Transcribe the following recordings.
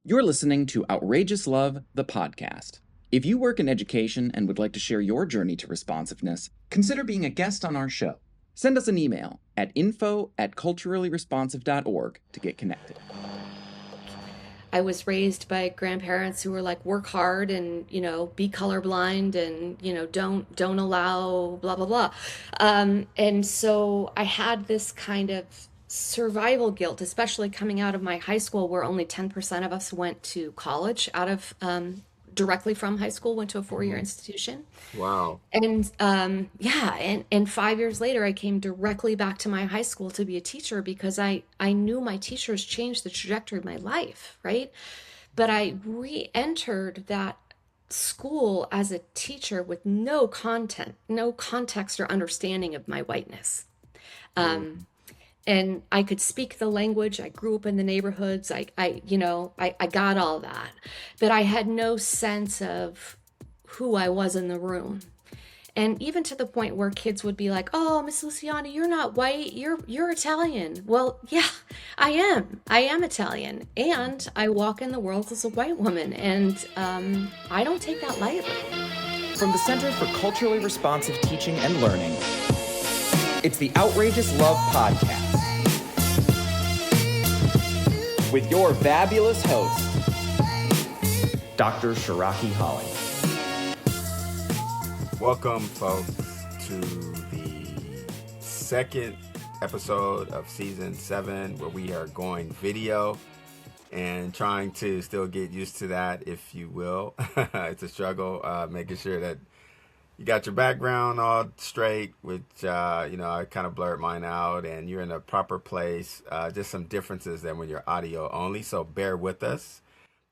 You're listening to Outrageous Love, the podcast. If you work in education and would like to share your journey to responsiveness, consider being a guest on our show. Send us an email at info@culturallyresponsive.org to get connected. I was raised by grandparents who were like, work hard and, be colorblind and, don't allow blah, blah, blah. And so I had this kind of survival guilt, especially coming out of my high school where only 10% of us went to college out of, directly from high school, went to a 4-year institution. Wow. And yeah, and 5 years later, I came directly back to my high school to be a teacher because I knew my teachers changed the trajectory of my life, right? But I re-entered that school as a teacher with no content, no context or understanding of my whiteness. And I could speak the language. I grew up in the neighborhoods. I got all that, but I had no sense of who I was in the room. And even to the point where kids would be like, "Oh, Miss Lusiani, you're not white. You're Italian." Well, yeah, I am. I am Italian, and I walk in the world as a white woman, and I don't take that lightly. From the Center for Culturally Responsive Teaching and Learning, it's the Outrageous Love podcast with your fabulous host, Dr. Shiraki Holly. Welcome, folks, to the second episode of season 7, where we are going video and trying to still get used to that, if you will. It's a struggle, making sure that you got your background all straight, which, I kind of blurred mine out, and you're in a proper place. Just some differences than when you're audio only, so bear with us.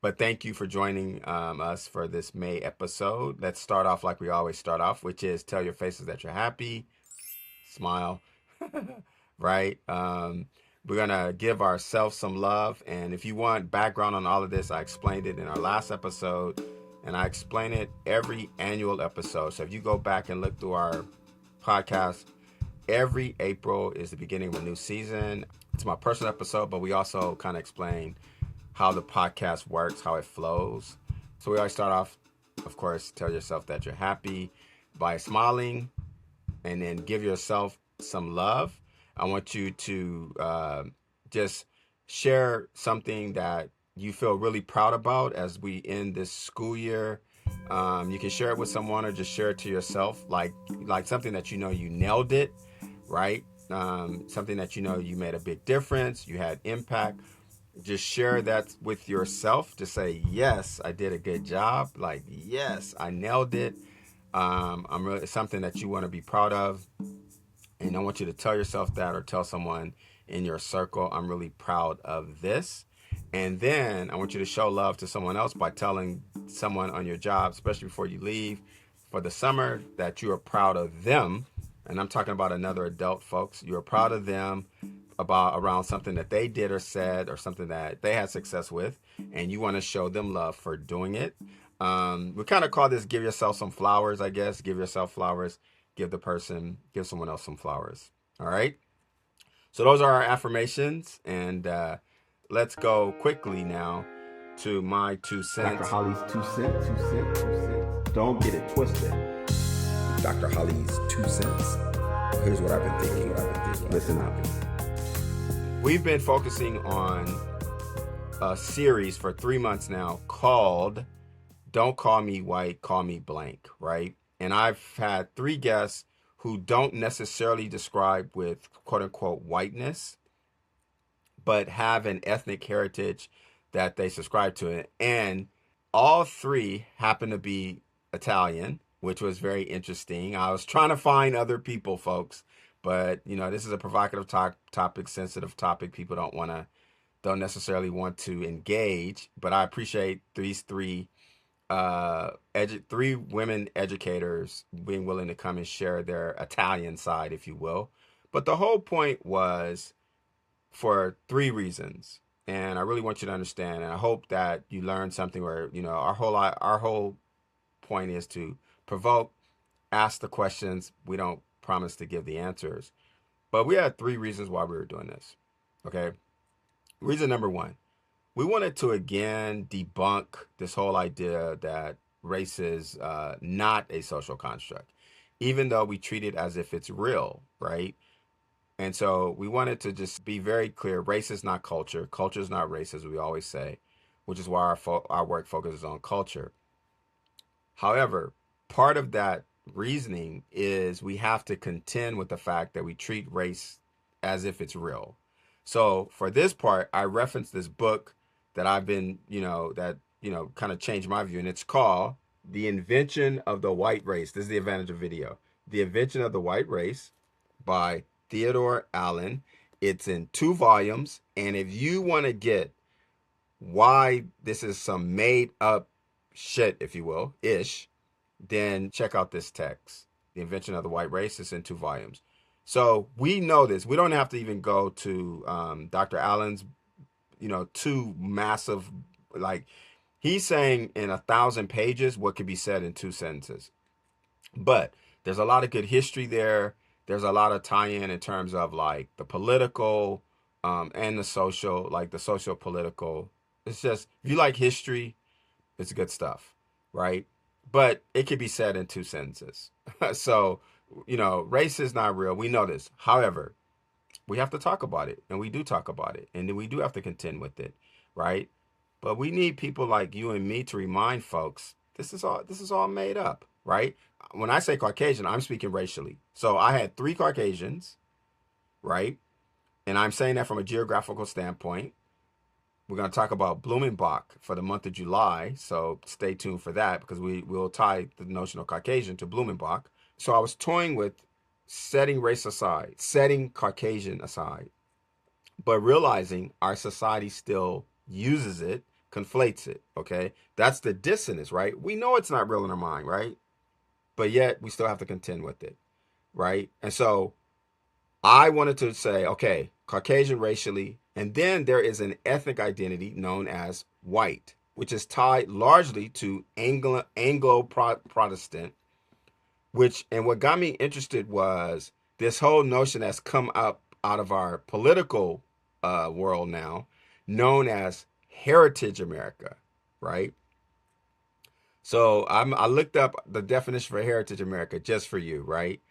But thank you for joining us for this May episode. Let's start off like we always start off, which is tell your faces that you're happy, smile, right? We're going to give ourselves some love. And if you want background on all of this, I explained it in our last episode, and I explain it every annual episode. So if you go back and look through our podcast, every April is the beginning of a new season. It's my personal episode, but we also kind of explain how the podcast works, how it flows. So we always start off, of course, tell yourself that you're happy by smiling, and then give yourself some love. I want you to just share something that you feel really proud about as we end this school year. You can share it with someone or just share it to yourself, like something that you nailed it, right? Something that you made a big difference, you had impact. Just share that with yourself. Just say, yes, I did a good job. Like, yes, I nailed it. It's something that you want to be proud of. And I want you to tell yourself that, or tell someone in your circle, I'm really proud of this. And then I want you to show love to someone else by telling someone on your job, especially before you leave for the summer, that you are proud of them. And I'm talking about another adult, folks. You are proud of them around something that they did or said, or something that they had success with, and you want to show them love for doing it. We kind of call this give yourself some flowers, I guess. Give yourself flowers, give someone else some flowers. All right. So those are our affirmations, and let's go quickly now to my 2 cents. Dr. Holly's 2 cents, 2 cents, 2 cents. Don't get it twisted. Dr. Holly's 2 cents. Here's what I've been thinking. Listen up. We've been focusing on a series for 3 months now called Don't Call Me White, Call Me Blank, right? And I've had 3 guests who don't necessarily describe with quote unquote whiteness, but have an ethnic heritage that they subscribe to it. And all 3 happen to be Italian, which was very interesting. I was trying to find other people, folks. But, this is a provocative topic, sensitive topic. People don't necessarily want to engage. But I appreciate these 3 women educators being willing to come and share their Italian side, if you will. But the whole point was for 3 reasons. And I really want you to understand. And I hope that you learn something where, our whole point is to provoke, ask the questions. We don't promise to give the answers, but we had 3 reasons why we were doing this. Okay. Reason number 1, we wanted to again debunk this whole idea that race is not a social construct, even though we treat it as if it's real, right? And so we wanted to just be very clear. Race is not culture. Culture is not race, as we always say, which is why our work focuses on culture. However, part of that reasoning is we have to contend with the fact that we treat race as if it's real. So for this part, I referenced this book that I've been, kind of changed my view, and it's called The Invention of the White Race. This is the advantage of video. The Invention of the White Race by Theodore Allen. It's in 2 volumes, and if you want to get why this is some made up shit, if you will, ish, then check out this text. The Invention of the White Race is in 2 volumes. So we know this. We don't have to even go to Dr. Allen's, 2 massive, like, he's saying in 1,000 pages what could be said in 2 sentences. But there's a lot of good history there. There's a lot of tie-in in terms of like the political and the social, like the socio-political. It's just, if you like history, it's good stuff, right? But it could be said in 2 sentences. So, race is not real. We know this. However, we have to talk about it, and we do talk about it, and then we do have to contend with it, right? But we need people like you and me to remind folks this is all made up, right? When I say Caucasian, I'm speaking racially. So I had 3 Caucasians, right? And I'm saying that from a geographical standpoint. We're going to talk about Blumenbach for the month of July, so stay tuned for that because we'll tie the notion of Caucasian to Blumenbach. So I was toying with setting race aside, setting Caucasian aside, but realizing our society still uses it, conflates it, okay? That's the dissonance, right? We know it's not real in our mind, right? But yet we still have to contend with it, right? And so I wanted to say, okay, Caucasian racially, and then there is an ethnic identity known as white, which is tied largely to Anglo-Protestant, and what got me interested was this whole notion that's come up out of our political world now, known as Heritage America, right? So I looked up the definition for Heritage America just for you, right?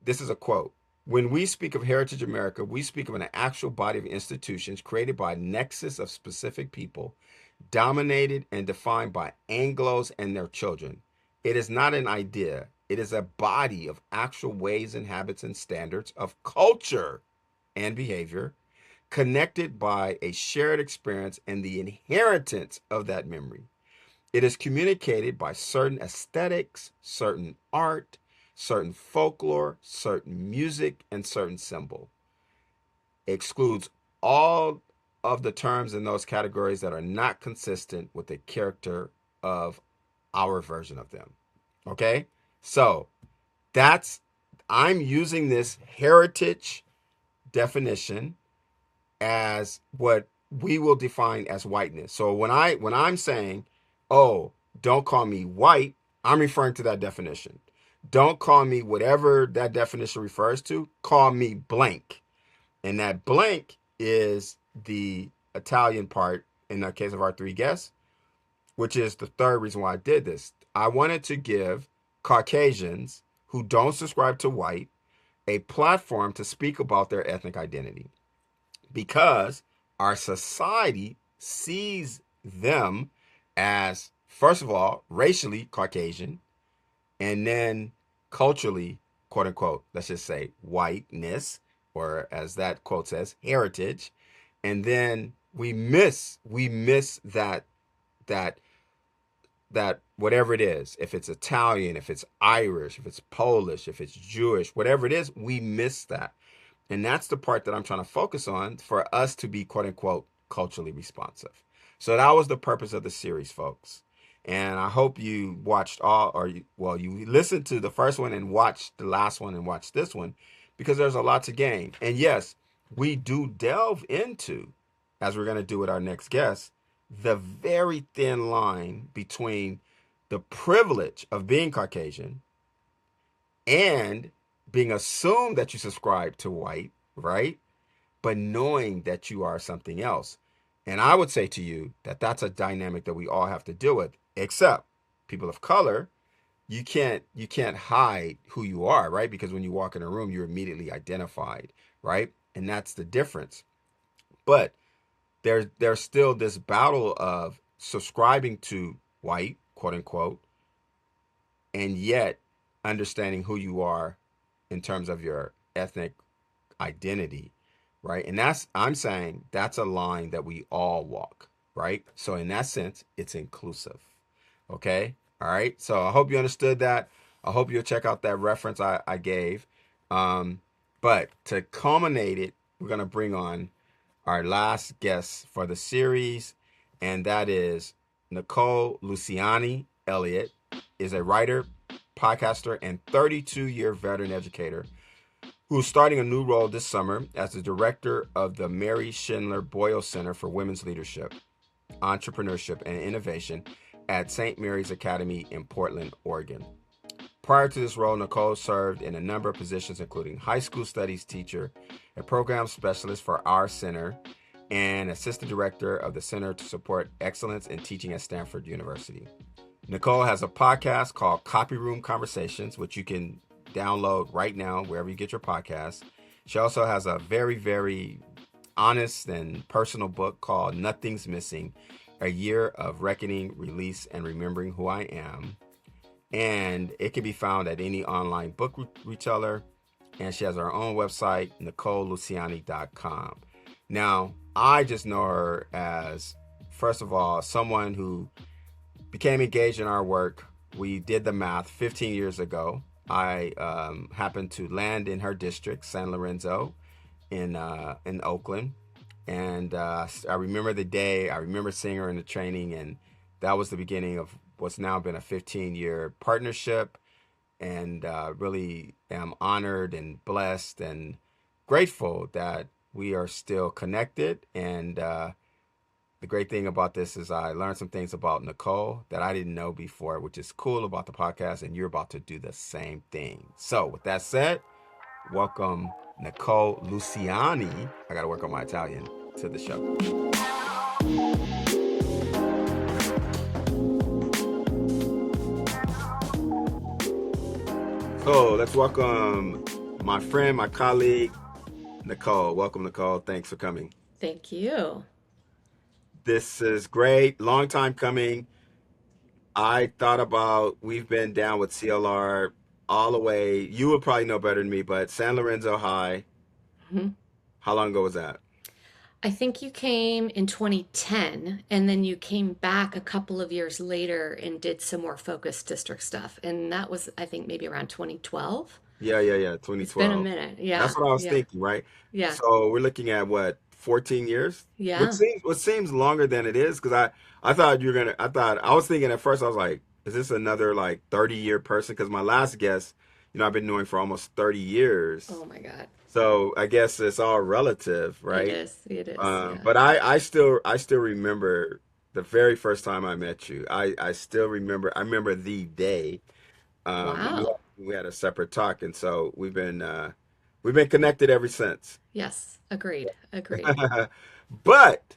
This is a quote. When we speak of Heritage America, we speak of an actual body of institutions created by a nexus of specific people, dominated and defined by Anglos and their children. It is not an idea. It is a body of actual ways and habits and standards of culture and behavior, connected by a shared experience and the inheritance of that memory. It is communicated by certain aesthetics, certain art, certain folklore, certain music, and certain symbol. It excludes all of the terms in those categories that are not consistent with the character of our version of them. Okay? So I'm using this heritage definition as what we will define as whiteness. So when I'm saying, oh, don't call me white, I'm referring to that definition. Don't call me whatever that definition refers to. Call me blank. And that blank is the Italian part in the case of our 3 guests, which is the third reason why I did this. I wanted to give Caucasians who don't subscribe to white a platform to speak about their ethnic identity, because our society sees them as, first of all, racially Caucasian, and then culturally, quote unquote, let's just say whiteness, or as that quote says, heritage. And then we miss that whatever it is, if it's Italian, if it's Irish, if it's Polish, if it's Jewish, whatever it is, we miss that. And that's the part that I'm trying to focus on for us to be, quote unquote, culturally responsive. So that was the purpose of the series, folks. And I hope you watched you listened to the first one and watched the last one and watched this one, because there's a lot to gain. And yes, we do delve into, as we're going to do with our next guest, the very thin line between the privilege of being Caucasian and being assumed that you subscribe to white, right? But knowing that you are something else. And I would say to you that that's a dynamic that we all have to deal with, except people of color. You can't hide who you are, right? Because when you walk in a room, you're immediately identified, right? And that's the difference. But there's still this battle of subscribing to white, quote unquote, and yet understanding who you are in terms of your ethnic identity, right? And I'm saying that's a line that we all walk, right? So in that sense, it's inclusive. Okay. All right. So I hope you understood that. I hope you'll check out that reference I gave. But to culminate it, we're going to bring on our last guest for the series, and that is Nicole Lusiani. Elliott is a writer, podcaster, and 32-year veteran educator who's starting a new role this summer as the director of the Mary Schindler Boyle Center for Women's Leadership, Entrepreneurship, and Innovation at St. Mary's Academy in Portland, Oregon. Prior to this role, Nicole served in a number of positions, including high school studies teacher, a program specialist for our center, and assistant director of the Center to Support Excellence in Teaching at Stanford University. Nicole has a podcast called Copy Room Conversations, which you can download right now wherever you get your podcasts. She also has a very, very honest and personal book called Nothing's Missing, A Year of Reckoning, Release, and Remembering Who I Am. And it can be found at any online book retailer. And she has her own website, NicoleLusiani.com. Now, I just know her as, first of all, someone who became engaged in our work. We did the math 15 years ago. I happened to land in her district, San Lorenzo, in Oakland. And I remember the day. I remember seeing her in the training, and that was the beginning of what's now been a 15-year partnership. And really am honored and blessed and grateful that we are still connected. And the great thing about this is I learned some things about Nicole that I didn't know before, which is cool about the podcast, and you're about to do the same thing. So with that said, welcome Nicole Lusiani. I got to work on my Italian to the show. So let's welcome my friend, my colleague, Nicole. Welcome, Nicole. Thanks for coming. Thank you. This is great. Long time coming. I thought about, we've been down with CLR all the way. You would probably know better than me, but San Lorenzo High. Mhm. How long ago was that? I think you came in 2010, and then you came back a couple of years later and did some more focused district stuff. And that was, I think, maybe around 2012. Yeah, 2012. It's been a minute. Yeah. That's what I was Yeah. thinking, right? Yeah. So we're looking at what, 14 years? Yeah. What seems longer than it is, because I thought I was thinking at first, I was like, is this another like 30-year person? Because my last guest, I've been knowing for almost 30 years. Oh my God. So I guess it's all relative, right? It is. It is. Yeah. Yeah. But I still remember the very first time I met you. I still remember. I remember the day. Wow. We had a separate talk, and so we've been connected ever since. Yes. Agreed. Agreed. But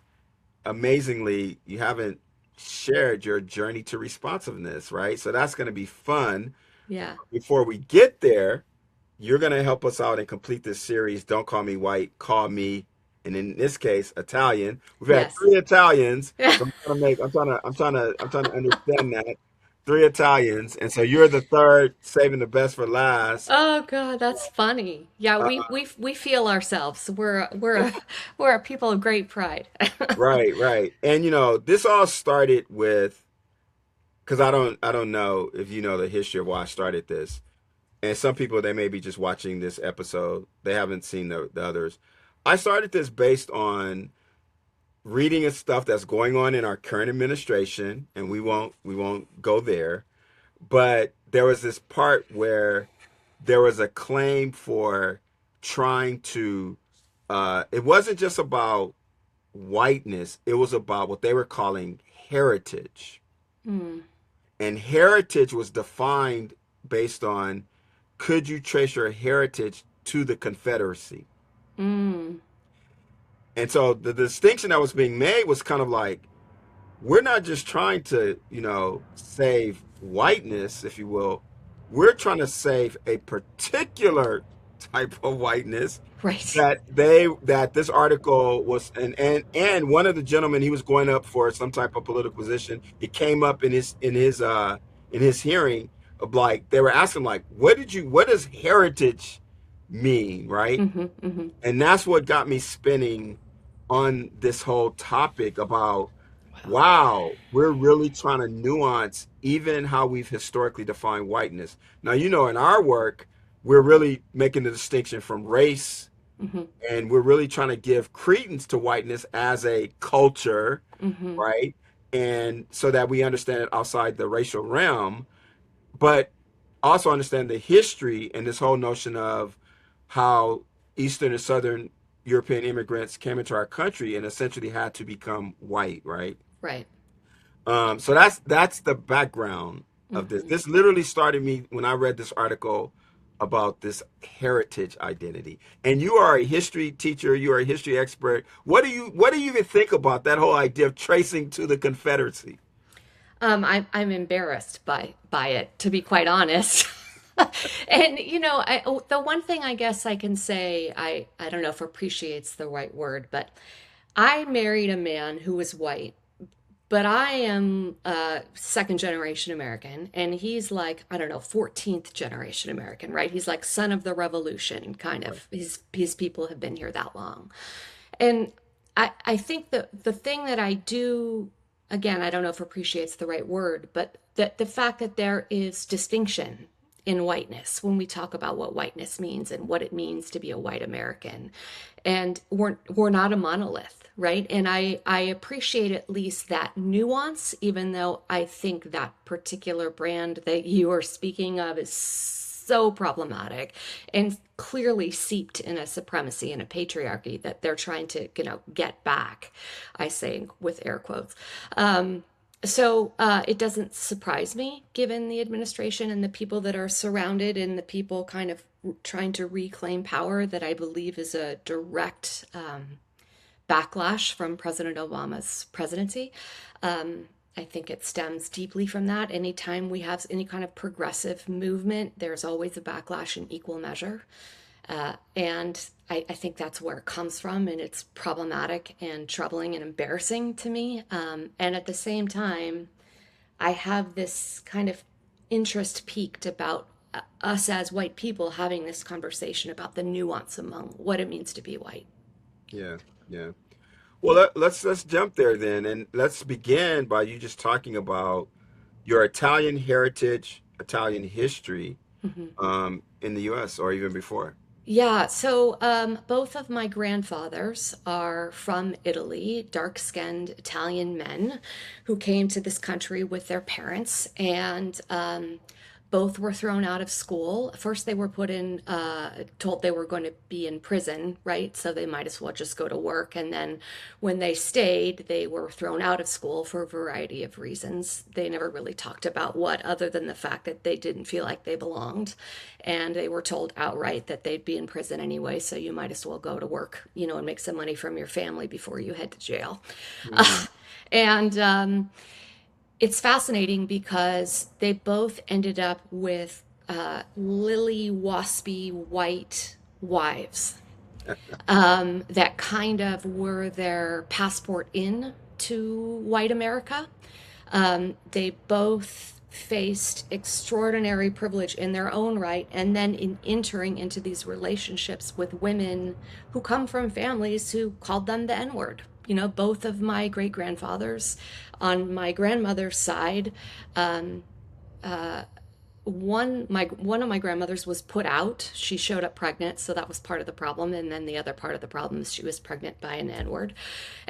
amazingly, you haven't shared your journey to responsiveness, right? So that's going to be fun. Yeah. Before we get there, you're going to help us out and complete this series. Don't call me white, call me, and in this case, Italian. We've had Yes. 3 Italians. So I'm trying to understand that. 3 Italians, and so you're the third, saving the best for last. Oh God, that's funny. Yeah, we feel ourselves. We're a people of great pride. Right. And this all started with, because I don't know if you know the history of why I started this. And some people, they may be just watching this episode. They haven't seen the others. I started this based on reading of stuff that's going on in our current administration, and we won't go there. But there was this part where there was a claim for trying to, it wasn't just about whiteness, it was about what they were calling heritage. Mm. And heritage was defined based on, could you trace your heritage to the Confederacy? Mm. And so the distinction that was being made was kind of like, we're not just trying to, save whiteness, if you will. We're trying to save a particular type of whiteness Right. that this article was, and one of the gentlemen, he was going up for some type of political position. It came up in his hearing of, like, they were asking, like, what does heritage mean, right? Hmm. Hmm. And that's what got me spinning on this whole topic about, wow, we're really trying to nuance even how we've historically defined whiteness. Now, in our work, we're really making the distinction from race, Hmm. and we're really trying to give credence to whiteness as a culture, Hmm. right? And so that we understand it outside the racial realm, but also understand the history and this whole notion of how Eastern and Southern European immigrants came into our country and essentially had to become white, right? Right. So that's the background of this. Hmm. This literally started me when I read this article about this heritage identity. And you are a history teacher, you are a history expert. What do you even think about that whole idea of tracing to the Confederacy? I'm embarrassed by it, to be quite honest. And the one thing I guess I can say, I don't know if appreciates the right word, but I married a man who was white, but I am second generation American, and he's like, I don't know, 14th generation American, right? He's like son of the revolution, kind of. His people have been here that long. And I think the thing that I do, again, I don't know if appreciates the right word, but the fact that there is distinction in whiteness when we talk about what whiteness means and what it means to be a white American. And we're not a monolith, right? And I appreciate at least that nuance, even though I think that particular brand that you are speaking of is so problematic and clearly seeped in a supremacy and a patriarchy that they're trying to, get back. I say with air quotes. So it doesn't surprise me, given the administration and the people that are surrounded and the people kind of trying to reclaim power, that I believe is a direct backlash from President Obama's presidency. I think it stems deeply from that. Anytime we have any kind of progressive movement, there's always a backlash in equal measure. And I think that's where it comes from, and it's problematic and troubling and embarrassing to me. And at the same time, I have this kind of interest piqued about us as white people having this conversation about the nuance among what it means to be white. Yeah, yeah. Well, let's jump there then, and let's begin by you just talking about your Italian heritage, Italian history, Mhm. in the U.S. or even before. Yeah, so both of my grandfathers are from Italy, dark-skinned Italian men who came to this country with their parents, and both were thrown out of school. First, they were put in, told they were going to be in prison, right? So they might as well just go to work. And then when they stayed, they were thrown out of school for a variety of reasons. They never really talked about what, other than the fact that they didn't feel like they belonged. And they were told outright that they'd be in prison anyway, so you might as well go to work, and make some money from your family before you head to jail. Mm, And it's fascinating because they both ended up with lily waspy white wives that kind of were their passport in to white America. They both faced extraordinary privilege in their own right, and then in entering into these relationships with women who come from families who called them the N-word. Both of my great grandfathers on my grandmother's side, um, one of my grandmothers was put out. She showed up pregnant, so that was part of the problem. And then the other part of the problem is she was pregnant by an N-word,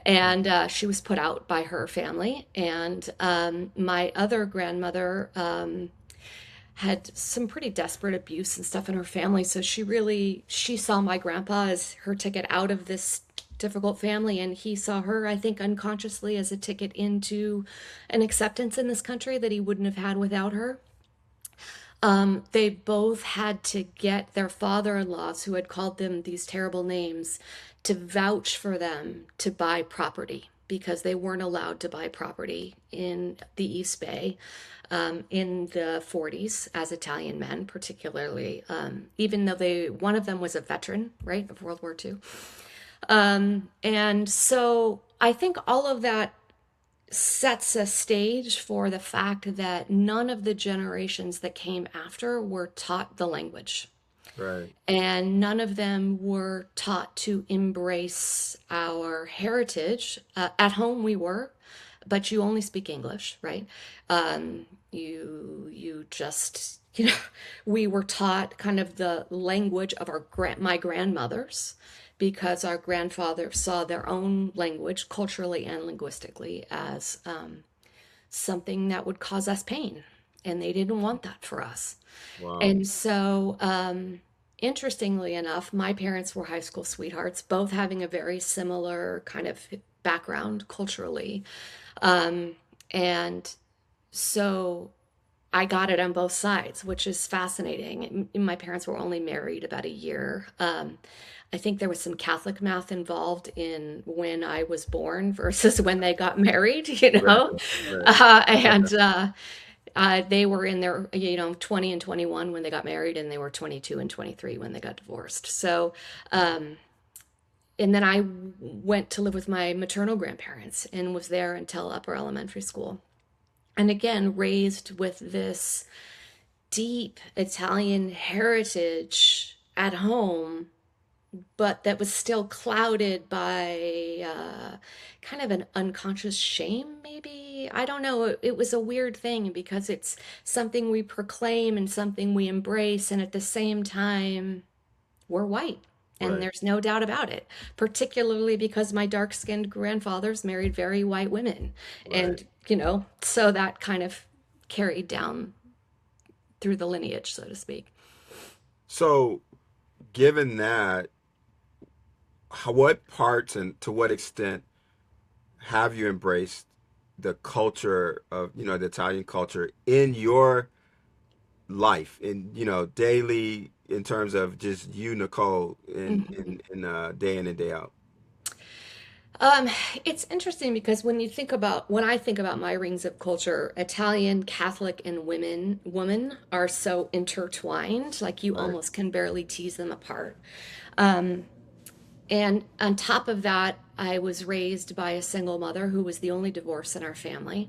and she was put out by her family. And my other grandmother had some pretty desperate abuse and stuff in her family, so she saw my grandpa as her ticket out of this difficult family, and he saw her, I think, unconsciously as a ticket into an acceptance in this country that he wouldn't have had without her. They both had to get their father-in-laws, who had called them these terrible names, to vouch for them to buy property because they weren't allowed to buy property in the East Bay in the 40s as Italian men, particularly, even though one of them was a veteran, right, of World War II. And so I think all of that sets a stage for the fact that none of the generations that came after were taught the language. Right. And none of them were taught to embrace our heritage. At home, we were, but you only speak English, right? You just, we were taught kind of the language of my grandmothers, because our grandfathers saw their own language culturally and linguistically as something that would cause us pain, and they didn't want that for us. Wow. And so, interestingly enough, my parents were high school sweethearts, both having a very similar kind of background culturally. And so I got it on both sides, which is fascinating. My parents were only married about a year. I think there was some Catholic math involved in when I was born versus when they got married, Right. Right. and they were in their, 20 and 21 when they got married, and they were 22 and 23 when they got divorced. So, and then I went to live with my maternal grandparents and was there until upper elementary school. And again, raised with this deep Italian heritage at home, but that was still clouded by kind of an unconscious shame, maybe. I don't know. It was a weird thing because it's something we proclaim and something we embrace, and at the same time, we're white. And Right. there's no doubt about it, particularly because my dark-skinned grandfathers married very white women. Right. And, so that kind of carried down through the lineage, so to speak. So, given that, what parts and to what extent have you embraced the culture of, the Italian culture in your life, in, daily, in terms of just you, Nicole, in day in and day out? Um, it's interesting because when I think about my rings of culture, Italian, Catholic, and woman are so intertwined, like you Right. almost can barely tease them apart. Um, and on top of that, I was raised by a single mother who was the only divorce in our family,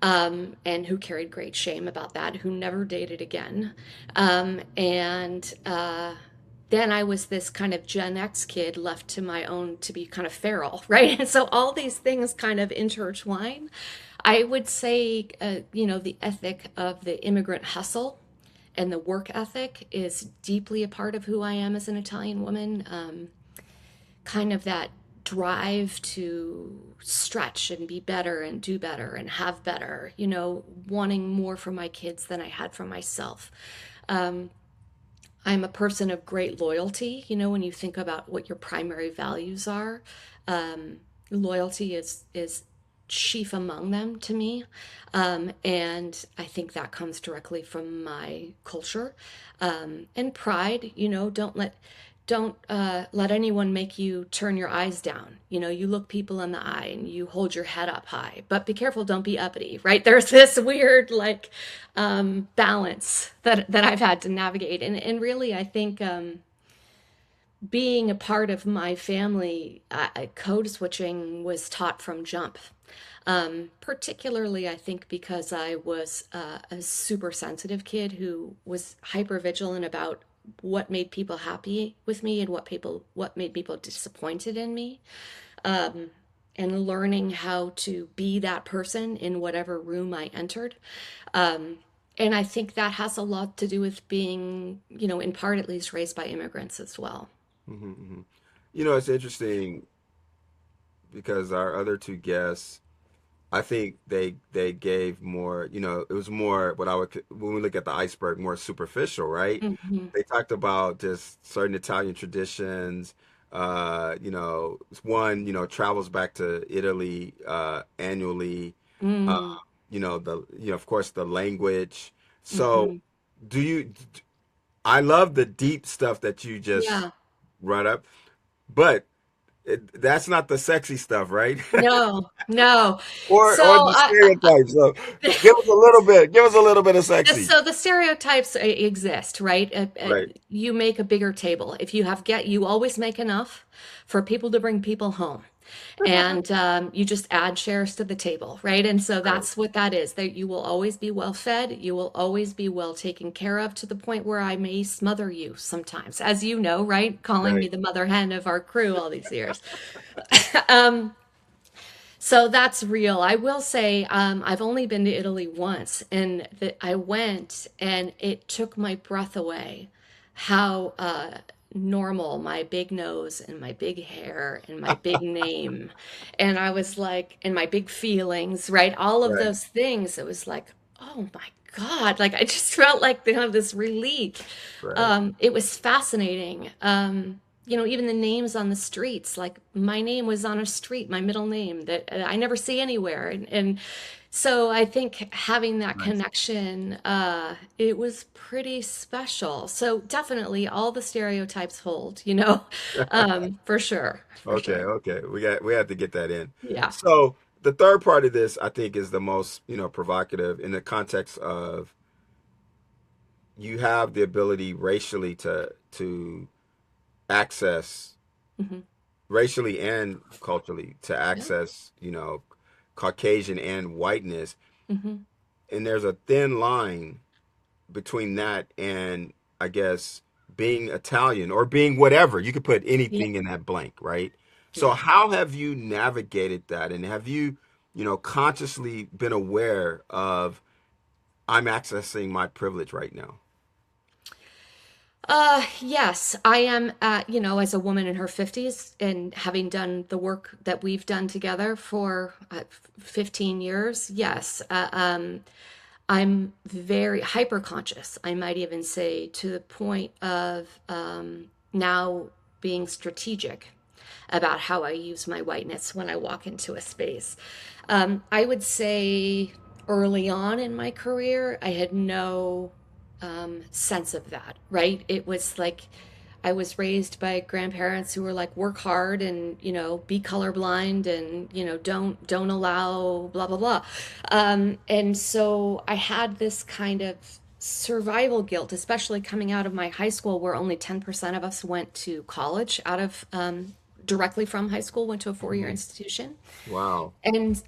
and who carried great shame about that, who never dated again. And then I was this kind of Gen X kid left to my own to be kind of feral, right? And so all these things kind of intertwine. I would say, the ethic of the immigrant hustle and the work ethic is deeply a part of who I am as an Italian woman. Kind of that drive to stretch and be better and do better and have better, wanting more for my kids than I had for myself. Um, I'm a person of great loyalty. When you think about what your primary values are, um, loyalty is chief among them to me. And I think that comes directly from my culture. And pride, don't let anyone make you turn your eyes down. You look people in the eye and you hold your head up high, but be careful, don't be uppity, right? There's this weird like balance that I've had to navigate. And really, I think being a part of my family, code switching was taught from jump. Particularly, I think because I was a super sensitive kid who was hyper vigilant about what made people happy with me and what made people disappointed in me, and learning how to be that person in whatever room I entered. And I think that has a lot to do with being, in part at least, raised by immigrants as well. Hmm. Hmm. It's interesting because our other two guests, I think they gave more, it was more what I would, when we look at the iceberg, more superficial, right? Hmm. They talked about just certain Italian traditions. One, travels back to Italy annually. Uh, Mm, of course, the language. So hmm. do you, I love the deep stuff that you just Yeah. brought up, but that's not the sexy stuff, right? No, no. Or So the stereotypes. So give us a little bit of sexy. so the stereotypes exist, right? Right. You make a bigger table. If you have you always make enough for people to bring people home. And you just add chairs to the table, right? And so Right. that's what that is. That you will always be well fed, you will always be well taken care of, to the point where I may smother you sometimes, as you know, right? Calling me Right. the mother hen of our crew all these years. Um, so that's real. I will say, I've only been to Italy once, and I went, and it took my breath away how normal my big nose and my big hair and my big name, and I was like, and my big feelings, right? All of Right. those things. It was like, oh my God, like I just felt like this relief. Right. It was fascinating. Even the names on the streets, like my name was on a street, my middle name that I never see anywhere. And so I think having that Nice. connection, it was pretty special. So definitely all the stereotypes hold, for sure, for Okay, sure. okay. We have to get that in. Yeah. So the third part of this, I think, is the most, provocative in the context of you have the ability racially to access Hmm. racially and culturally to Yeah. access, Caucasian and whiteness. Hmm. And there's a thin line between that and, I guess, being Italian or being whatever. You could put Yeah. anything in that blank, right? So Yeah. how have you navigated that? And have you, consciously been aware of I'm accessing my privilege right now? Yes, I am, as a woman in her 50s and having done the work that we've done together for 15 years. Yes, I'm very hyper conscious. I might even say, to the point of now being strategic about how I use my whiteness when I walk into a space. I would say early on in my career, I had no sense of that, right? It was like I was raised by grandparents who were like, work hard and, be colorblind and, don't allow blah, blah, blah. And so I had this kind of survival guilt, especially coming out of my high school, where only 10% of us went to college out of directly from high school, went to a 4-year Mhm. institution. Wow. And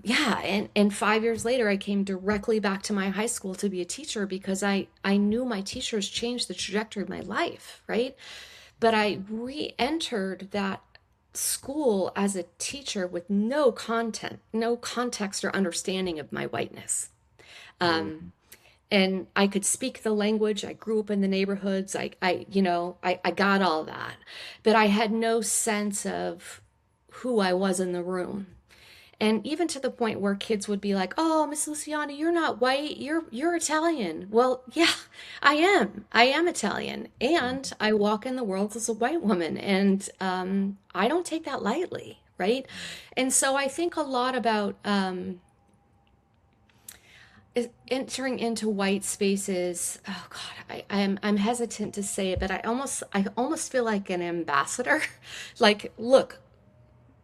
yeah, and 5 years later, I came directly back to my high school to be a teacher, because I knew my teachers changed the trajectory of my life, right? But I re-entered that school as a teacher with no content, no context or understanding of my whiteness. Um, Mhm. and I could speak the language. I grew up in the neighborhoods. I got all that, but I had no sense of who I was in the room. And even to the point where kids would be like, "Oh, Miss Luciani, you're not white. You're Italian." Well, yeah, I am. I am Italian, and I walk in the world as a white woman, and I don't take that lightly, right? And so I think a lot about entering into white spaces. Oh God, I'm hesitant to say it, but I almost feel like an ambassador. Like, look,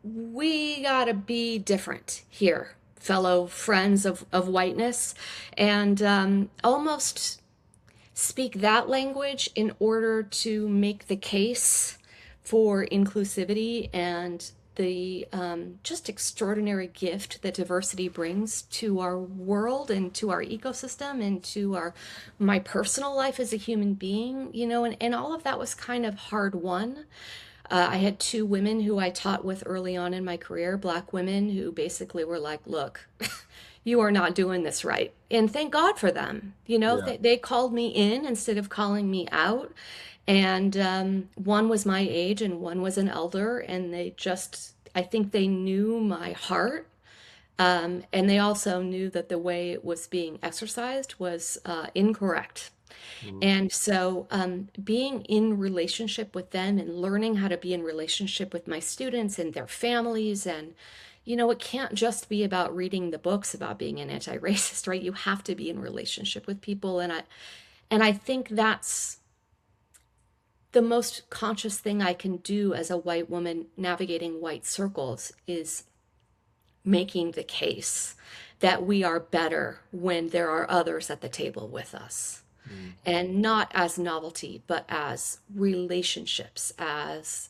we gotta be different here, fellow friends of whiteness, and almost speak that language in order to make the case for inclusivity and the just extraordinary gift that diversity brings to our world and to our ecosystem and to my personal life as a human being, and all of that was kind of hard won. I had two women who I taught with early on in my career, Black women, who basically were like, look, you are not doing this right. And thank God for them. Yeah. They called me in instead of calling me out. And one was my age and one was an elder. And I think they knew my heart. And they also knew that the way it was being exercised was incorrect. Mhm. And so, being in relationship with them and learning how to be in relationship with my students and their families, and it can't just be about reading the books about being an anti-racist, right? You have to be in relationship with people, And I think that's the most conscious thing I can do as a white woman navigating white circles is making the case that we are better when there are others at the table with us. And not as novelty, but as relationships, as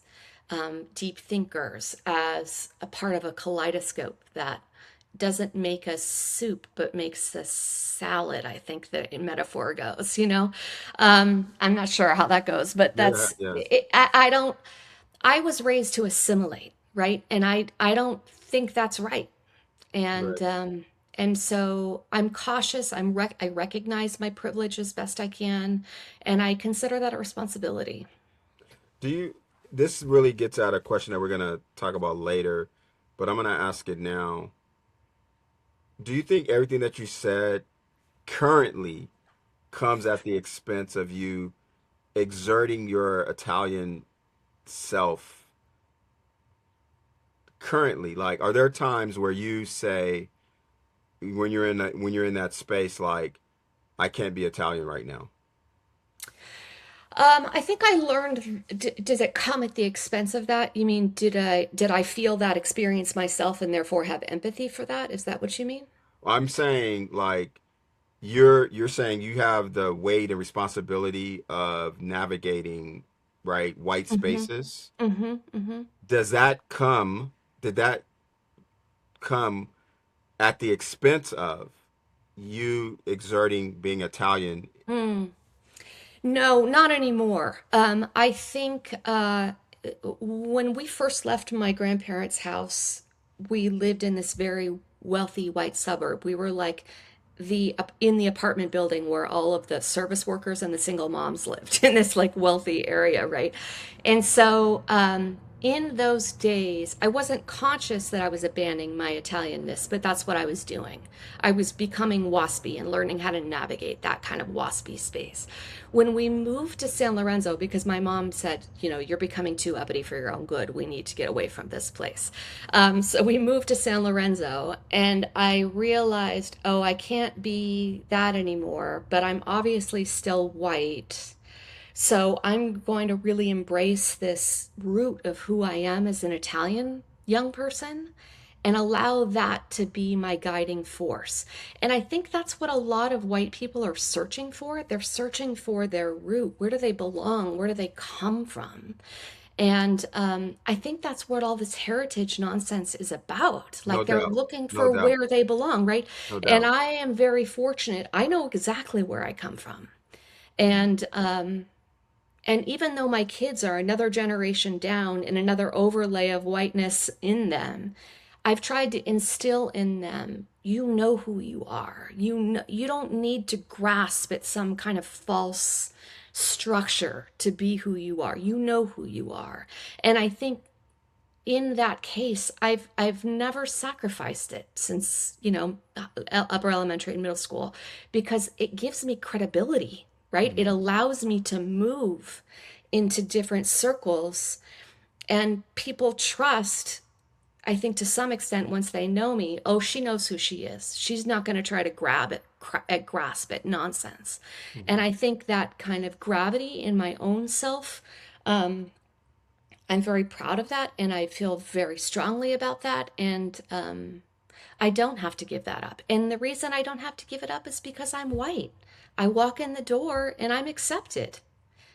deep thinkers, as a part of a kaleidoscope that doesn't make us soup, but makes us salad, I think the metaphor goes, you know? I'm not sure how that goes, but Yeah, that's, yes. I don't, I was raised to assimilate, right? And I don't think that's right. Right. And so I'm cautious. I recognize my privilege as best I can, and I consider that a responsibility. Do you, this really gets at a question that we're going to talk about later, but I'm going to ask it now. Do you think everything that you said currently comes at the expense of you exerting your Italian self currently? Like, are there times where you say, when you're in that space, like, I can't be Italian right now? I think I learned, does it come at the expense of that? You mean, did I feel that experience myself and therefore have empathy for that? Is that what you mean? I'm saying, like, you're saying you have the weight and responsibility of navigating, right, white Mm-hmm. spaces. Mm-hmm. Mm-hmm. Does that come, did that come at the expense of you exerting being Italian? Hmm. No, not anymore. I think when we first left my grandparents' house, we lived in this very wealthy white suburb. We were like the in the apartment building where all of the service workers and the single moms lived in this like wealthy area, right? And so in those days, I wasn't conscious that I was abandoning my Italianness, but that's what I was doing. I was becoming waspy and learning how to navigate that kind of waspy space. When we moved to San Lorenzo, because my mom said, you know, you're becoming too uppity for your own good. We need to get away from this place. So we moved to San Lorenzo, and I realized, oh, I can't be that anymore, but I'm obviously still white. So I'm going to really embrace this root of who I am as an Italian young person and allow that to be my guiding force. And I think that's what a lot of white people are searching for. They're searching for their root. Where do they belong? Where do they come from? And I think that's what all this heritage nonsense is about. No Like they're doubt. looking No for doubt. where they belong, right? No And doubt. I am very fortunate. I know exactly where I come from. Mm. And even though my kids are another generation down and another overlay of whiteness in them, I've tried to instill in them, you know who you are. You don't need to grasp at some kind of false structure to be who you are. You know who you are. And I think in that case, I've never sacrificed it since, you know, upper elementary and middle school because it gives me credibility, right? It Mm. allows me to move into different circles and people trust, I think to some extent once they know me, oh, she knows who she is. She's not going to try to grasp it nonsense. And Mhm. I think that kind of gravity in my own self, um, I'm very proud of that and I feel very strongly about that. And I don't have to give that up. And the reason I don't have to give it up is because I'm white. I walk in the door and I'm accepted.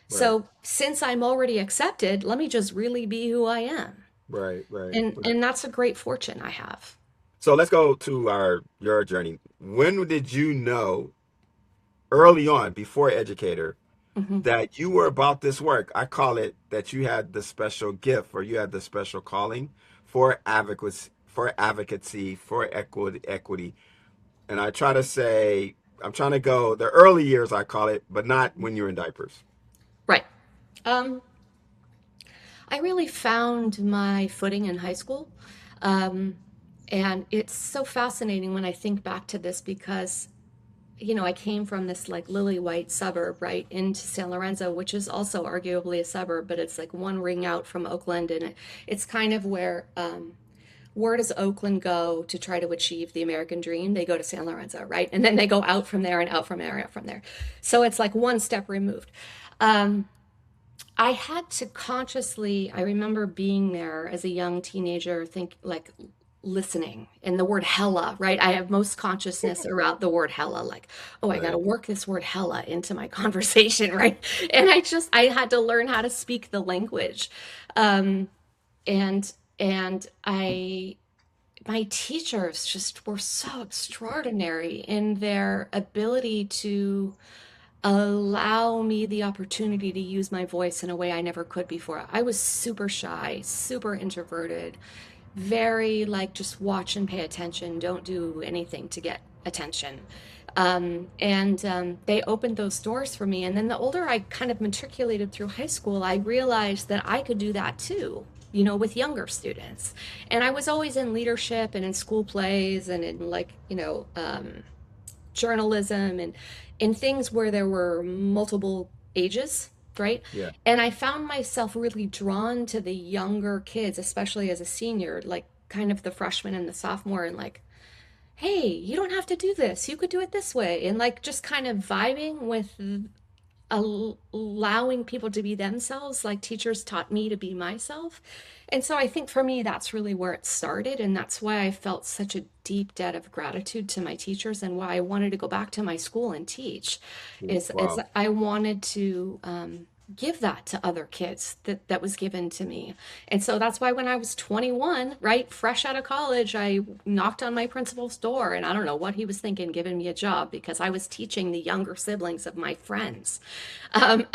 Right. So since I'm already accepted, let me just really be who I am. Right. Right. Right. And that's a great fortune I have. So let's go to your journey. When did you know early on, before educator, Hmm. that you were about this work? I call it that you had the special gift or you had the special calling for advocacy, for equity. And I try to say, I'm trying to go the early years, I call it, but not when you're in diapers. Right. Um, I really found my footing in high school. Um, and it's so fascinating when I think back to this because I came from this like lily white suburb right into San Lorenzo, which is also arguably a suburb, but it's like one ring out from Oakland, and it's kind of where does Oakland go to try to achieve the American dream? They go to San Lorenzo, right? And then they go out from there and out from there and out from there. So it's like one step removed. I had to consciously, I remember being there as a young teenager, think like listening and the word hella, right? I have most consciousness around the word hella, like, oh, I got to Right. work this word hella into my conversation, right? And I had to learn how to speak the language. Um, and, and my teachers just were so extraordinary in their ability to allow me the opportunity to use my voice in a way I never could before. I was super shy, super introverted, very like just watch and pay attention, don't do anything to get attention. And they opened those doors for me. And then the older I kind of matriculated through high school, I realized that I could do that too, you know, with younger students. And I was always in leadership and in school plays and in like, journalism and in things where there were multiple ages, right? Yeah. And I found myself really drawn to the younger kids, especially as a senior, like kind of the freshman and the sophomore, and like, hey, you don't have to do this. You could do it this way. And like just kind of vibing with allowing people to be themselves, like teachers taught me to be myself. And so I think for me, that's really where it started. And that's why I felt such a deep debt of gratitude to my teachers and why I wanted to go back to my school and teach is Wow. I wanted to give that to other kids that was given to me. And so that's why when I was 21, right, fresh out of college, I knocked on my principal's door and I don't know what he was thinking giving me a job because I was teaching the younger siblings of my friends. Um,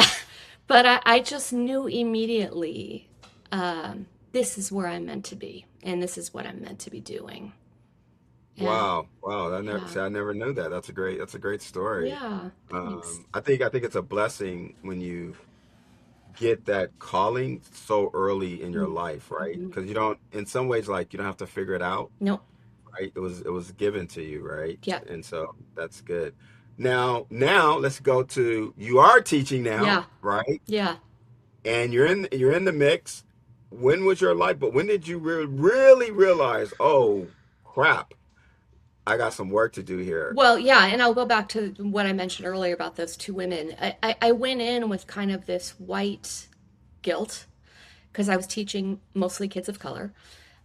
but I just knew immediately this is where I'm meant to be and this is what I'm meant to be doing. And Wow. Wow. yeah, See, I never knew that. That's a great story. yeah, thanks. I think it's a blessing when you get that calling so early in your life, right? Mm-hmm. Because you don't, in some ways, like you don't have to figure it out, Nope. right? It was given to you, right? Yeah. And so that's good. Now let's go to you are teaching now, Yeah. right? Yeah. And you're in the mix. When was your life? But when did you really realize, oh crap, I got some work to do here? Well, yeah, and I'll go back to what I mentioned earlier about those two women. I went in with kind of this white guilt because I was teaching mostly kids of color.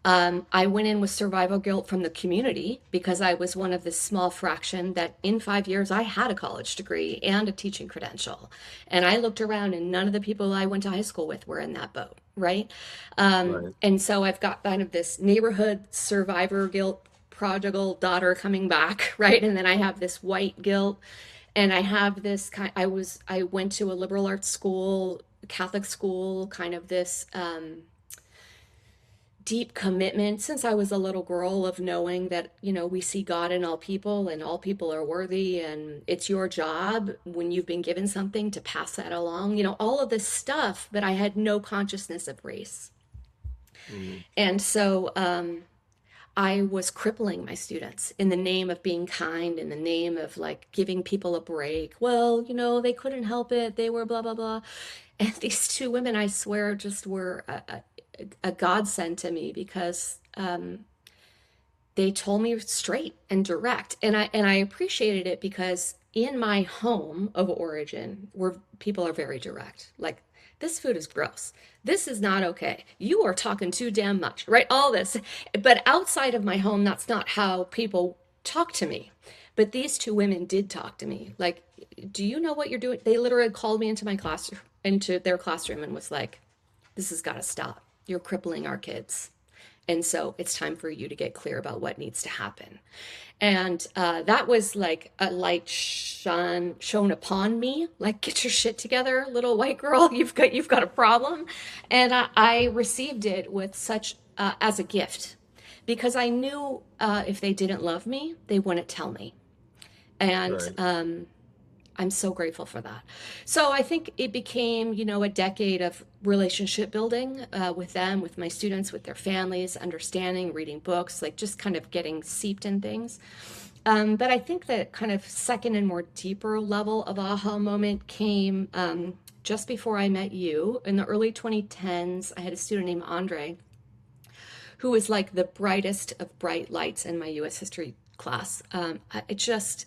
I went in with survival guilt from the community because I was one of this small fraction that in 5 years I had a college degree and a teaching credential. And I looked around and none of the people I went to high school with were in that boat, right? Right. And so I've got kind of this neighborhood survivor guilt, prodigal daughter coming back, right? And then I have this white guilt and I have this kind I went to a liberal arts school, Catholic school, kind of this deep commitment since I was a little girl of knowing that, we see God in all people and all people are worthy and it's your job when you've been given something to pass that along, all of this stuff, but I had no consciousness of race. Mhm. And so I was crippling my students in the name of being kind, in the name of like giving people a break. Well, they couldn't help it. They were blah, blah, blah. And these two women, I swear, just were a godsend to me because they told me straight and direct. And I appreciated it because in my home of origin, where people are very direct, like, this food is gross. This is not okay. You are talking too damn much, right? All this. But outside of my home, that's not how people talk to me. But these two women did talk to me. Like, do you know what you're doing? They literally called me into my classroom, into their classroom, and was like, this has got to stop. You're crippling our kids. And so it's time for you to get clear about what needs to happen. And that was like a light shone upon me, like, get your shit together, little white girl. You've got a problem. And I received it with such as a gift because I knew if they didn't love me, they wouldn't tell me. And Right. I'm so grateful for that. So I think it became, a decade of relationship building with them, with my students, with their families, understanding, reading books, like just kind of getting seeped in things. But I think that kind of second and more deeper level of aha moment came just before I met you. In the early 2010s, I had a student named Andre who was like the brightest of bright lights in my US history class. It just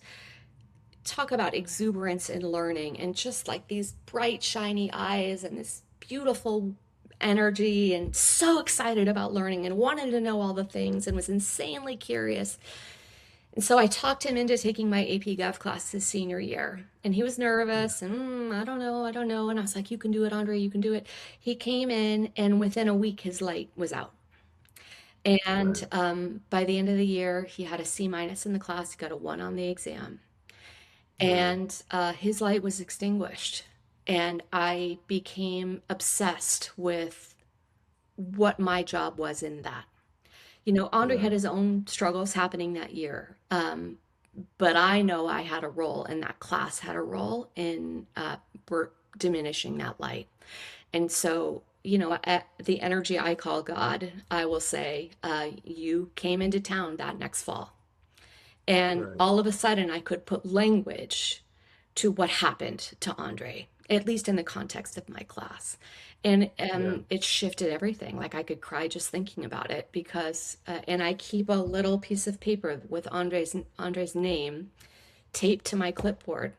talk about exuberance in learning and just like these bright, shiny eyes and this beautiful energy and so excited about learning and wanted to know all the things and was insanely curious. And so I talked him into taking my AP Gov class his senior year. And he was nervous and I don't know, I don't know. And I was like, you can do it, Andre, you can do it. He came in and within a week his light was out. And Right. by the end of the year, he had a C- in the class. He got a 1 on the exam. Right. And his light was extinguished. And I became obsessed with what my job was in that. You know, Andre Yeah. had his own struggles happening that year. But I know I had a role, and that class had a role in diminishing that light. And so, you know, at the energy I call God, I will say, you came into town that next fall. And Right. all of a sudden, I could put language to what happened to Andre, at least in the context of my class. And Yeah. it shifted everything. Like I could cry just thinking about it because, and I keep a little piece of paper with Andre's name taped to my clipboard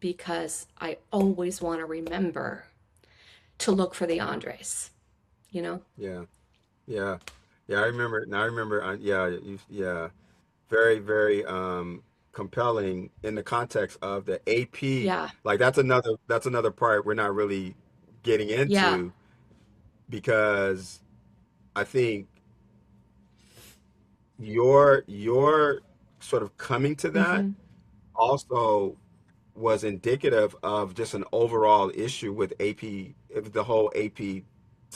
because I always want to remember to look for the Andres, you know? Yeah. Yeah. Yeah. I remember. Now I remember. Yeah. Yeah. Very, very compelling in the context of the AP. Yeah, Like that's another part we're not really getting yeah, into because I think your sort of coming to that mm-hmm, also was indicative of just an overall issue with AP, of the whole AP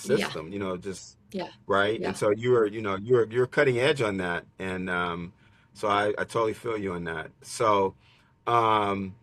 yeah, system, just yeah, right. And yeah, so you're cutting edge on that. And so I totally feel you on that. So um,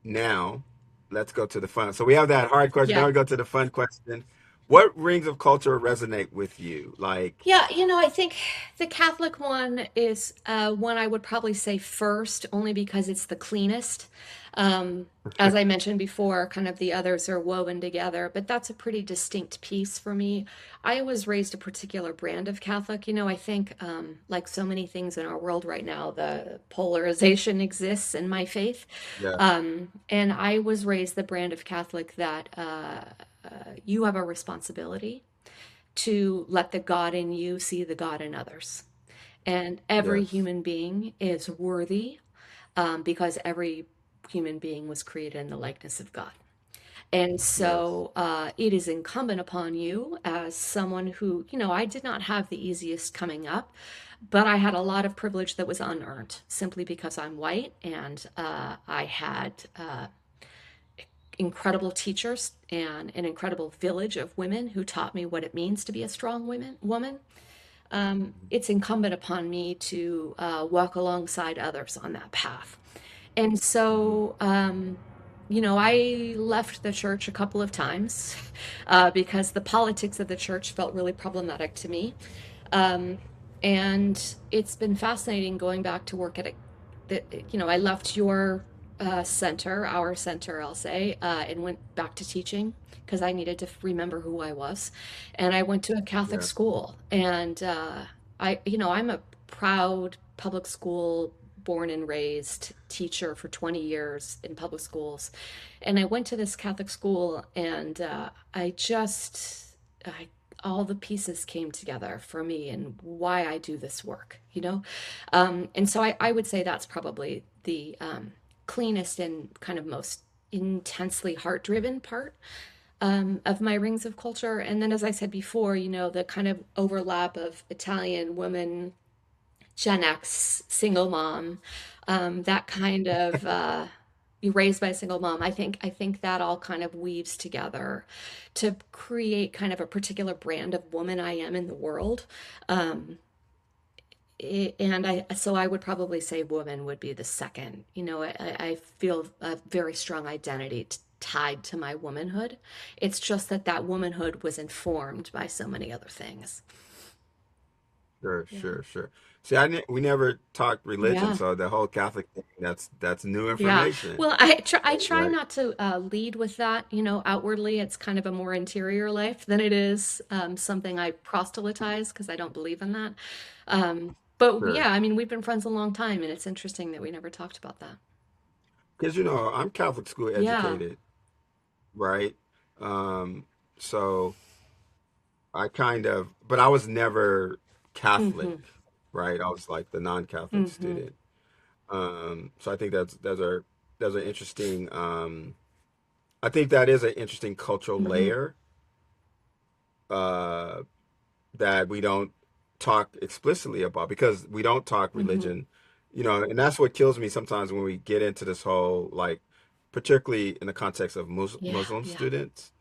now let's go to the fun. So we have that hard question. Now yeah. we go to the fun question. What rings of culture resonate with you? Like, Yeah, you know, I think the Catholic one is one I would probably say first, only because it's the cleanest. Um, as I mentioned before, kind of the others are woven together, but that's a pretty distinct piece for me. I was raised a particular brand of Catholic. You know, I think, like so many things in our world right now, the polarization exists in my faith. yeah, And I was raised the brand of Catholic that you have a responsibility to let the God in you see the God in others. And every yes, human being is worthy because every human being was created in the likeness of God. And yes, so it is incumbent upon you as someone who, you know, I did not have the easiest coming up, but I had a lot of privilege that was unearned simply because I'm white and I had incredible teachers and an incredible village of women who taught me what it means to be a strong woman. It's incumbent upon me to walk alongside others on that path. And hmm, so, you know, I left the church a couple of times because the politics of the church felt really problematic to me. Um, and it's been fascinating going back to work at a, you know, I left your center, our center, I'll say, and went back to teaching because I needed to remember who I was. And I went to a Catholic yeah, school, and you know, I'm a proud public school born and raised teacher for 20 years in public schools. And I went to this Catholic school, and I all the pieces came together for me and why I do this work, you know? And so I would say that's probably the cleanest and kind of most intensely heart driven part of my rings of culture. And then, as I said before, you know, the kind of overlap of Italian woman, Gen X, single mom, that kind of raised by a single mom. I think that all kind of weaves together to create kind of a particular brand of woman I am in the world. Um, and so I would probably say woman would be the second. You know, I feel a very strong identity tied to my womanhood. It's just that that womanhood was informed by so many other things. sure, Yeah. sure, sure. See, we never talked religion, Yeah. so the whole Catholic thing, that's new Yeah. information, Well, I try right? not to lead with that. Outwardly, it's kind of a more interior life than it is something I proselytize because I don't believe in that. But Sure. yeah, I mean, we've been friends a long time, and it's interesting that we never talked about that. Because I'm Catholic school Yeah. educated, right? Um, so but I was never Catholic, Mm-hmm. right? I was like the non-Catholic Mm-hmm. student. So I think those are interesting. I think that is an interesting cultural Mm-hmm. layer uh, that we don't talk explicitly about because we don't talk Mm-hmm. religion, and that's what kills me sometimes when we get into this whole like, particularly in the context of Yeah. Muslim Yeah. students,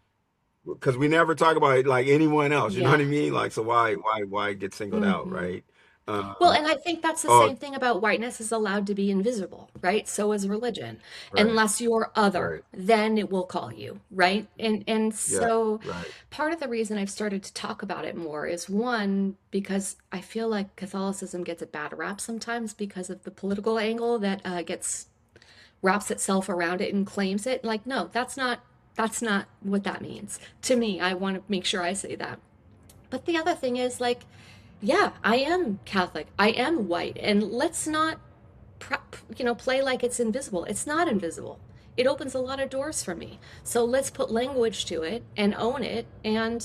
because we never talk about like anyone else. You know what Yeah. I mean? Like, so why get singled out, Mm-hmm. right? Well, Um, and I think that's the oh, same thing about whiteness is allowed to be invisible, right? So is religion. right, Unless you're other, right, then it will call you, right? And yeah, so right, part of the reason I've started to talk about it more is one, because I feel like Catholicism gets a bad rap sometimes because of the political angle that gets wraps itself around it and claims it. Like, no, that's not what that means. To me, I want to make sure I say that. But the other thing is like, yeah, I am Catholic. I am white. And let's not, play like it's invisible. It's not invisible. It opens a lot of doors for me. So let's put language to it and own it and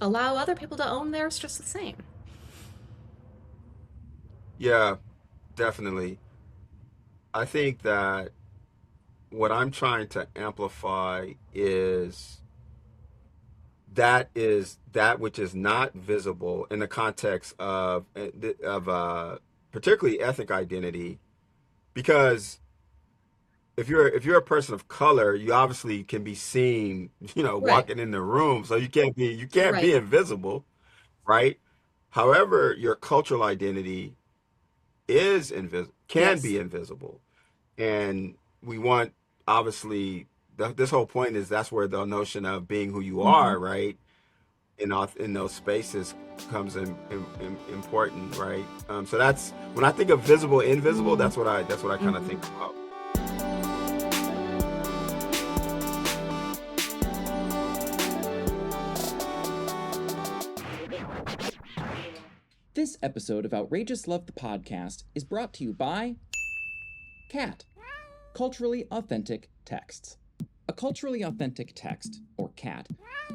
allow other people to own theirs just the same. yeah, definitely. I think that what I'm trying to amplify is that which is not visible in the context of particularly ethnic identity, because if you're a person of color, you obviously can be seen, Right, walking in the room, so you can't be right. invisible, right? However, your cultural identity can Yes. be invisible, and we want, obviously, this whole point is that's where the notion of being who you Hmm. are, right, in those spaces comes important, right? So that's when I think of visible, invisible. Mm-hmm. That's what I kind of think about. This episode of Outrageous Love the Podcast is brought to you by CAT, Culturally Authentic Texts. A culturally authentic text, or CAT,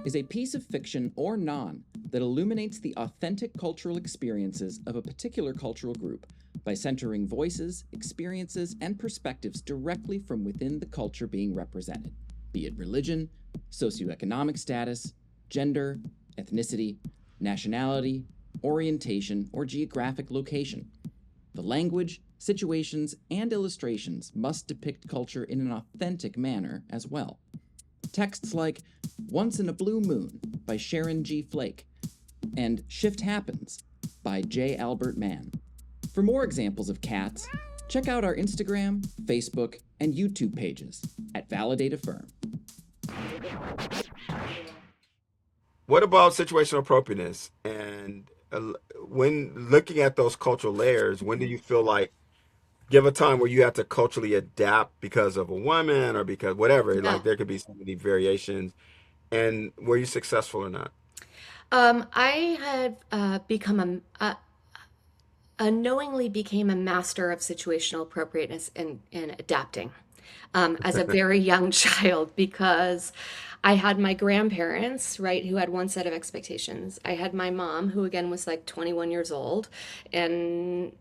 is a piece of fiction or non that illuminates the authentic cultural experiences of a particular cultural group by centering voices, experiences, and perspectives directly from within the culture being represented, be it religion, socioeconomic status, gender, ethnicity, nationality, orientation, or geographic location. The language, situations, and illustrations must depict culture in an authentic manner as well. Texts like Once in a Blue Moon by Sharon G. Flake and Shift Happens by J. Albert Mann. For more examples of cats, check out our Instagram, Facebook, and YouTube pages at Validate Affirm. What about situational appropriateness? And when looking at those cultural layers, when do you feel like, give a time where you have to culturally adapt because of a woman or because whatever? Yeah. Like, there could be so many variations. And were you successful or not? I had become unknowingly became a master of situational appropriateness and adapting as a very young child because I had my grandparents, right, who had one set of expectations. I had my mom, who again was like 21 years old and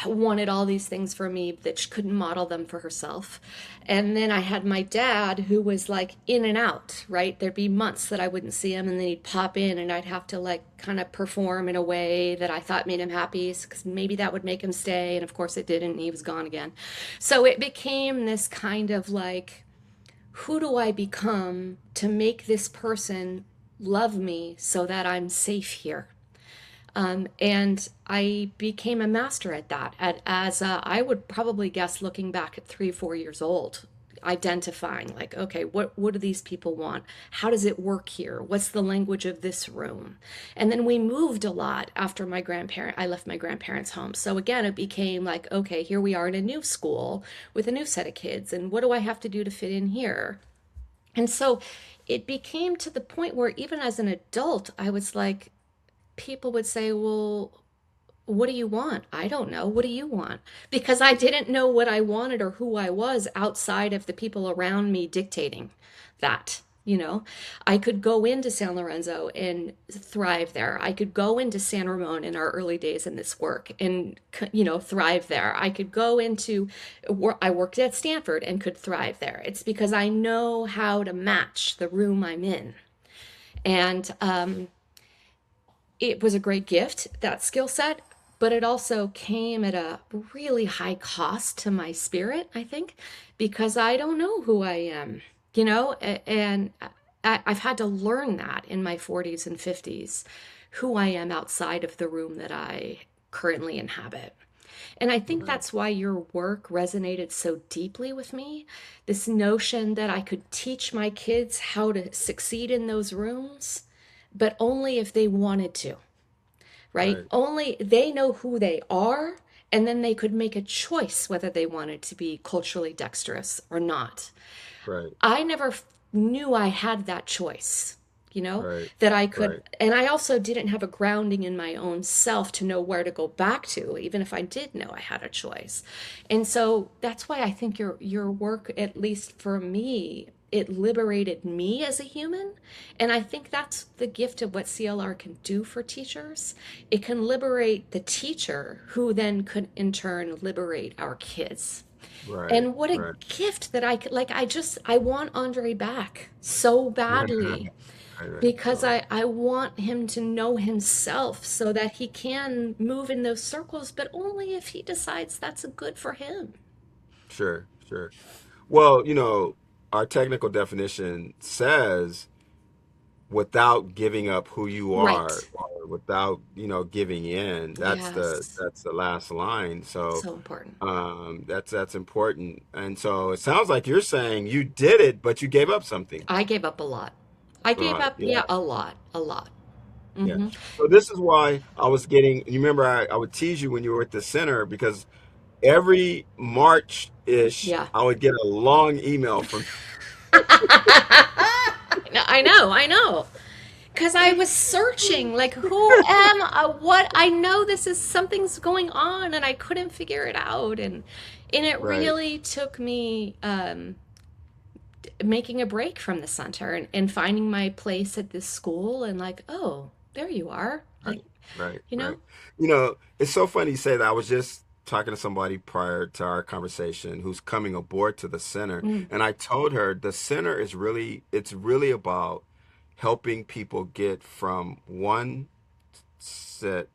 wanted all these things for me that she couldn't model them for herself. And then I had my dad who was like in and out, right? There'd be months that I wouldn't see him and then he'd pop in and I'd have to like kind of perform in a way that I thought made him happy because maybe that would make him stay. And of course it didn't. And he was gone again. So it became this kind of like, who do I become to make this person love me so that I'm safe here? And I became a master at that. As I would probably guess, looking back at 3, 4 years old, identifying, like, okay, what do these people want? How does it work here? What's the language of this room? And then we moved a lot after I left my grandparents' home. So again, it became like, okay, here we are in a new school with a new set of kids, and what do I have to do to fit in here? And so it became to the point where even as an adult, I was like, people would say, well, what do you want? I don't know. What do you want? Because I didn't know what I wanted or who I was outside of the people around me dictating that. I could go into San Lorenzo and thrive there. I could go into San Ramon in our early days in this work and, thrive there. I could go into, I worked at Stanford and could thrive there. It's because I know how to match the room I'm in. And it was a great gift, that skill set, but it also came at a really high cost to my spirit, I think, because I don't know who I am. And I've had to learn that in my 40s and 50s, who I am outside of the room that I currently inhabit. And I think that's why your work resonated so deeply with me. This notion that I could teach my kids how to succeed in those rooms, but only if they wanted to, right? Only they know who they are, and then they could make a choice whether they wanted to be culturally dexterous or not. Right. I never knew I had that choice, Right. that I could. Right. And I also didn't have a grounding in my own self to know where to go back to, even if I did know I had a choice. And so that's why I think your work, at least for me, it liberated me as a human. And I think that's the gift of what CLR can do for teachers. It can liberate the teacher, who then could in turn liberate our kids. Right. And what a Right. gift that I could, like, I want Andre back so badly, Right. because I want him to know himself so that he can move in those circles, but only if he decides that's good for him. Sure. Well, our technical definition says without giving up who you are, Right. or without, giving in. That's Yes. the last line. So So important. that's important. And so it sounds like you're saying you did it, but you gave up something. I gave up a lot. I gave Right. up, Yeah. yeah, a lot, a lot. Yeah. Hmm. So this is why I was getting, you remember I would tease you when you were at the center, because every March-ish, Yeah. I would get a long email from I know. Because I was searching, like, who am I? What? I know this is something's going on, and I couldn't figure it out. And it Right. really took me making a break from the center and finding my place at this school, and like, oh, there you are. Like, Right, right, you know? right. It's so funny you say that. I was just talking to somebody prior to our conversation who's coming aboard to the center, Mm, and I told her the center it's really about helping people get from set,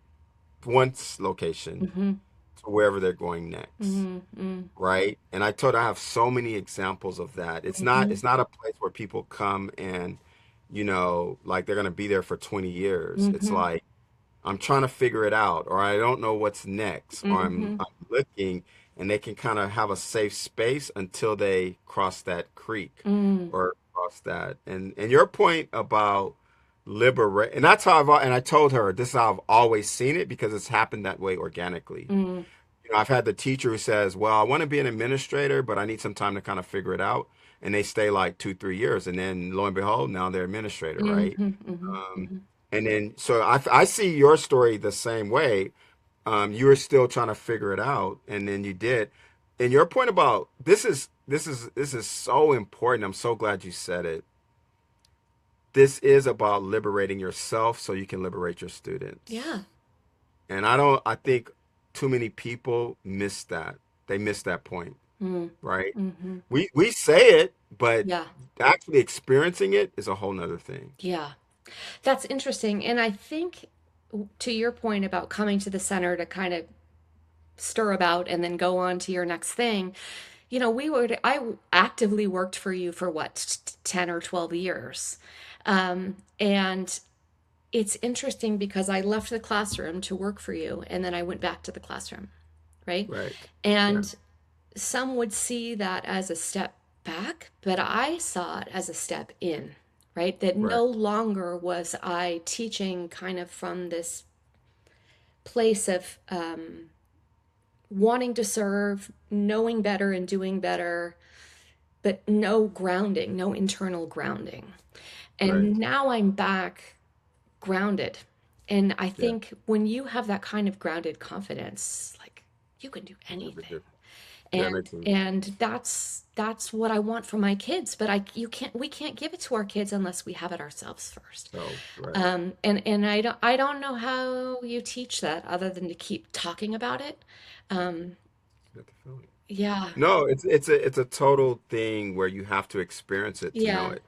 location mm-hmm, to wherever they're going next. mm-hmm, mm, Right? And I told her I have so many examples of that. It's not mm-hmm, it's not a place where people come and, like they're gonna be there for 20 years. It's mm-hmm, like I'm trying to figure it out, or I don't know what's next, or mm-hmm, I'm looking, and they can kind of have a safe space until they cross that creek mm, or cross that. And your point about liberate, and that's how and I told her this is how I've always seen it, because it's happened that way organically. mm, I've had the teacher who says, well, I want to be an administrator, but I need some time to kind of figure it out. And they stay like 2, 3 years. And then lo and behold, now they're administrator, right? mm-hmm, mm-hmm, Um, mm-hmm. and then, so I see your story the same way. You were still trying to figure it out, and then you did. And your point about this is so important. I'm so glad you said it. This is about liberating yourself so you can liberate your students. Yeah. And I think too many people miss that. They miss that point, Mm, right? mm-hmm. We say it, but Yeah. actually experiencing it is a whole nother thing. Yeah. That's interesting. And I think, to your point about coming to the center to kind of stir about and then go on to your next thing, I actively worked for you for what, 10 or 12 years. And it's interesting because I left the classroom to work for you, and then I went back to the classroom, right? Right. Yeah. And some would see that as a step back, but I saw it as a step in, right? That Right. no longer was I teaching kind of from this place of wanting to serve, knowing better and doing better, but no grounding, no internal grounding. Right. And now I'm back grounded. And I Yeah. think when you have that kind of grounded confidence, like you can do Makes a anything. difference. Yeah, it And makes sense. that's what I want for my kids, but we can't give it to our kids unless we have it ourselves first. So, right. And I don't know how you teach that other than to keep talking about it. Um, Got the feeling. yeah, No, it's a total thing where you have to experience it to know yeah, it.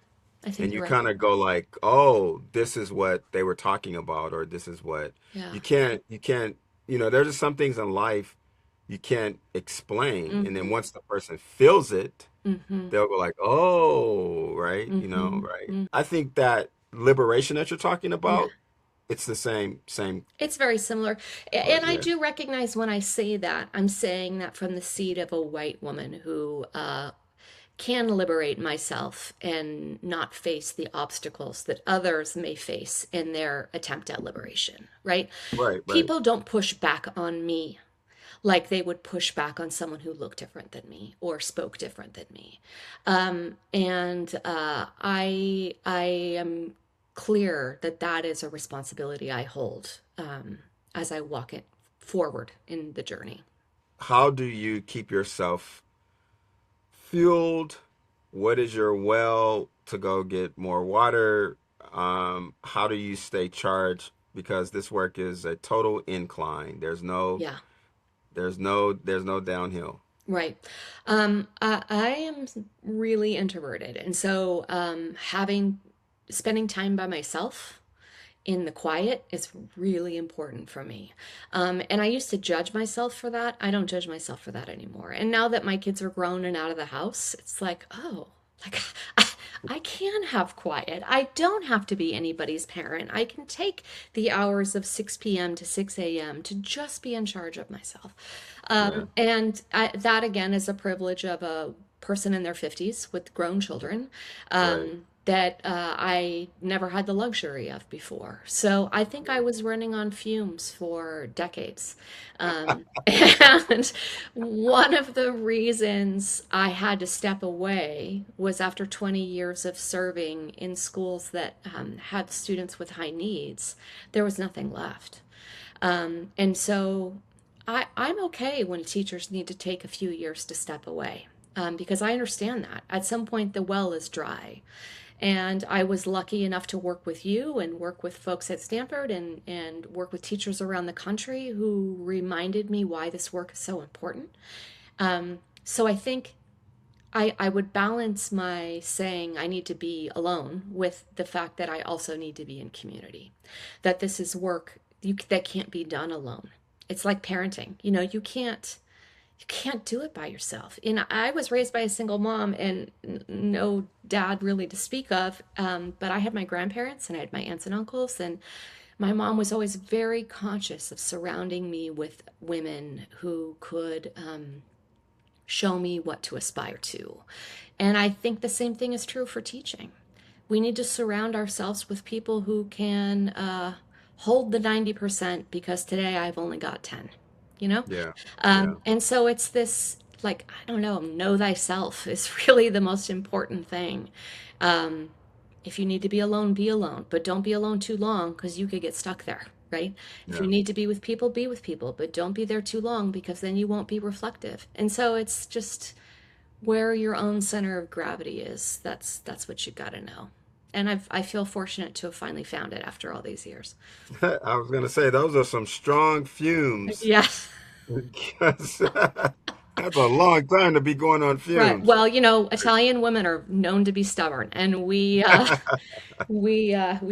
I think And you're you right. kind of go like, "Oh, this is what they were talking about," or "This is what." Yeah. You can't, there's just some things in life you can't explain. And then Mm-hmm. once the person feels it, Mm-hmm. they'll go like, "Oh, right, Mm-hmm. right." Mm. I think that liberation that you're talking Yeah. about, it's the same. It's very similar. But And I yeah, do recognize when I say that, I'm saying that from the seat of a white woman who can liberate myself and not face the obstacles that others may face in their attempt at liberation, right? right, right, People don't push back on me like they would push back on someone who looked different than me or spoke different than me. I am clear that that is a responsibility I hold as I walk it forward in the journey. how do you keep yourself fueled? What is your well to go get more water? How do you stay charged? Because this work is a total incline. Yeah. There's no downhill. Right. I am really introverted. And so spending time by myself in the quiet is really important for me. And I used to judge myself for that. I don't judge myself for that anymore. And now that my kids are grown and out of the house, it's like, oh, like I can have quiet. I don't have to be anybody's parent. I can take the hours of 6 p.m. to 6 a.m. to just be in charge of myself. Yeah, That again is a privilege of a person in their 50s with grown children. right. That I never had the luxury of before. So I think I was running on fumes for decades. And one of the reasons I had to step away was after 20 years of serving in schools that had students with high needs, there was nothing left. And so I'm okay when teachers need to take a few years to step away. Because I understand that. At some point, the well is dry. And I was lucky enough to work with you and work with folks at Stanford and work with teachers around the country who reminded me why this work is so important. So I think I would balance my saying I need to be alone with the fact that I also need to be in community, that this is work that can't be done alone. It's like parenting. You can't do it by yourself. I was raised by a single mom and no dad really to speak of. But I had my grandparents and I had my aunts and uncles, and my mom was always very conscious of surrounding me with women who could show me what to aspire to. And I think the same thing is true for teaching. We need to surround ourselves with people who can hold the 90% because today I've only got 10, you know? Yeah, yeah, And so it's this, like, I don't know thyself is really the most important thing. Um, if you need to be alone, but don't be alone too long because you could get stuck there, right? If you yeah. need to be with people, but don't be there too long because then you won't be reflective. And so it's just where your own center of gravity is. That's what you got to know. And I feel fortunate to have finally found it after all these years. I was gonna say those are some strong fumes. Yeah. Because that's a long time to be going on Right. fumes. Well, Italian women are known to be stubborn, and we